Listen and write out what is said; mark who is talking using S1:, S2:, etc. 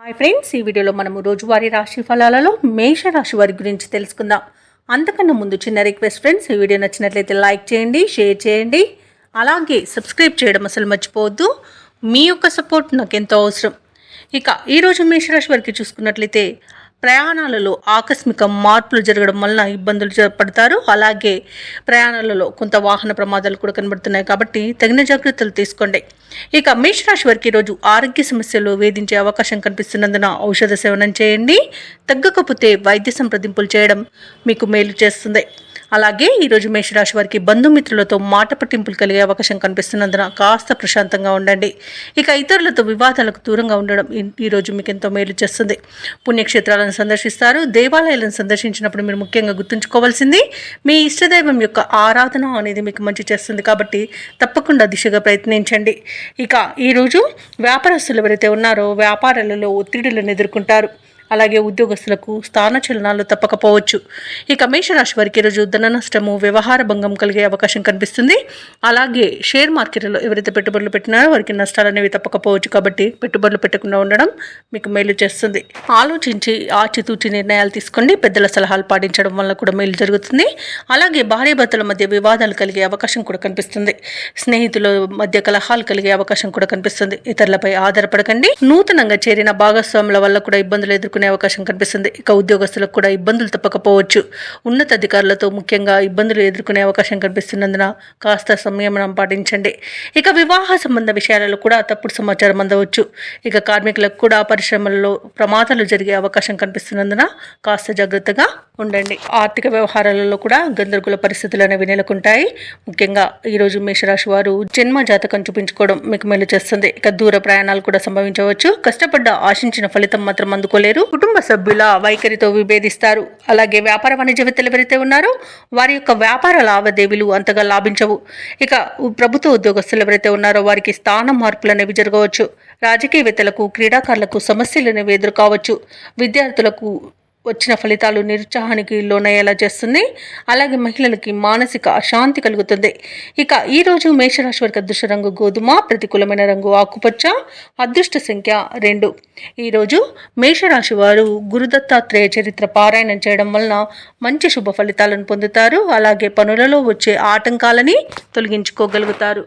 S1: Hi friends, ఈ వీడియోలో మనము రోజువారీ రాశి ఫలాలలో మేషరాశి వారి గురించి తెలుసుకుందాం. అంతకన్నా ముందు చిన్న రిక్వెస్ట్ ఫ్రెండ్స్, ఈ వీడియో నచ్చినట్లయితే లైక్ చేయండి, షేర్ చేయండి, అలాగే సబ్స్క్రైబ్ చేయడం అసలు మర్చిపోవద్దు. మీ యొక్క సపోర్ట్ నాకు ఎంతో అవసరం. ఇక ఈరోజు మేషరాశి వారికి చూసుకున్నట్లయితే ప్రయాణాలలో ఆకస్మిక మార్పులు జరగడం వలన ఇబ్బందులు పడతారు. అలాగే ప్రయాణాలలో కొంత వాహన ప్రమాదాలు కూడా కనబడుతున్నాయి కాబట్టి తగిన జాగ్రత్తలు తీసుకోండి. ఇక మేషరాశి వారికి ఈరోజు ఆరోగ్య సమస్యలు వేధించే అవకాశం కనిపిస్తున్నందున ఔషధ సేవనం చేయండి. తగ్గకపోతే వైద్య సంప్రదింపులు చేయడం మీకు మేలు చేస్తుంది. అలాగే ఈరోజు మేషరాశి వారికి బంధుమిత్రులతో మాట పట్టింపులు కలిగే అవకాశం కనిపిస్తున్నందున కాస్త ప్రశాంతంగా ఉండండి. ఇక ఇతరులతో వివాదాలకు దూరంగా ఉండడం ఈరోజు మీకు ఎంతో మేలు చేస్తుంది. పుణ్యక్షేత్రాలను సందర్శిస్తారు. దేవాలయాలను సందర్శించినప్పుడు మీరు ముఖ్యంగా గుర్తుంచుకోవాల్సింది మీ ఇష్టదైవం యొక్క ఆరాధన అనేది మీకు మంచి చేస్తుంది కాబట్టి తప్పకుండా దిశగా ప్రయత్నించండి. ఇక ఈరోజు వ్యాపారస్తులు ఎవరైతే ఉన్నారో వ్యాపారాలలో ఒత్తిడులను ఎదుర్కొంటారు. అలాగే ఉద్యోగస్తులకు స్థానచలనాలు తప్పకపోవచ్చు. ఇక మేషరాశి వారికి ఈరోజు ధన నష్టము, వ్యవహార భంగం కలిగే అవకాశం కనిపిస్తుంది. అలాగే షేర్ మార్కెట్లో ఎవరైతే పెట్టుబడులు పెట్టినారో వారికి నష్టాలు అనేవి తప్పకపోవచ్చు కాబట్టి పెట్టుబడులు పెట్టకుండా ఉండడం మీకు మేలు చేస్తుంది. ఆలోచించి ఆచితూచి నిర్ణయాలు తీసుకోండి. పెద్దల సలహాలు పాటించడం వల్ల కూడా మేలు జరుగుతుంది. అలాగే భార్యాభర్తల మధ్య వివాదాలు కలిగే అవకాశం కూడా కనిపిస్తుంది. స్నేహితుల మధ్య కలహాలు కలిగే అవకాశం కూడా కనిపిస్తుంది. ఇతరులపై ఆధారపడకండి. నూతనంగా చేరిన భాగస్వాముల వల్ల కూడా ఇబ్బందులు ఎదుర్కొనే అవకాశం కనిపిస్తుంది. ఇక ఉద్యోగస్తులకు కూడా ఇబ్బందులు తప్పకపోవచ్చు. ఉన్నతాధికారులతో ముఖ్యంగా ఇబ్బందులు ఎదుర్కొనే అవకాశం కనిపిస్తున్నందున కాస్త సంయమనం పాటించండి. ఇక వివాహ సంబంధ విషయాలలో కూడా తప్పుడు సమాచారం అందవచ్చు. ఇక కార్మికులకు కూడా పరిశ్రమల్లో ప్రమాదాలు జరిగే అవకాశం కనిపిస్తున్నందున కాస్త జాగ్రత్తగా ఉండండి. ఆర్థిక వ్యవహారాలలో కూడా గందరగోళ పరిస్థితులు అనేవి నెలకొంటాయి. ముఖ్యంగా ఈరోజు మేషరాశి వారు జన్మ జాతకం చూపించుకోవడం మీకు మేలు చేస్తుంది. ఇక దూర ప్రయాణాలు కూడా సంభవించవచ్చు. కష్టపడ్డ ఆశించిన ఫలితం మాత్రం అందుకోలేరు. కుటుంబ సభ్యుల వైఖరితో విభేదిస్తారు. అలాగే వ్యాపార వాణిజ్యవేత్తలు ఎవరైతే ఉన్నారో వారి యొక్క వ్యాపార లావాదేవీలు అంతగా లాభించవు. ఇక ప్రభుత్వ ఉద్యోగస్తులు ఎవరైతే ఉన్నారో వారికి స్థాన మార్పులు అనేవి జరగవచ్చు. రాజకీయవేత్తలకు, క్రీడాకారులకు సమస్యలు అనేవి ఎదుర్కోవచ్చు. విద్యార్థులకు వచ్చిన ఫలితాలు నిరుత్సాహానికి లోనయ్యేలా చేస్తుంది. అలాగే మహిళలకి మానసిక అశాంతి కలుగుతుంది. ఇక ఈరోజు మేషరాశి వారికి అదృష్ట రంగు గోధుమ, ప్రతికూలమైన రంగు ఆకుపచ్చ, అదృష్ట సంఖ్య 2. ఈరోజు మేషరాశి వారు గురుదత్తాత్రేయ చరిత్ర పారాయణం చేయడం వలన మంచి శుభ ఫలితాలను పొందుతారు. అలాగే పనులలో వచ్చే ఆటంకాలని తొలగించుకోగలుగుతారు.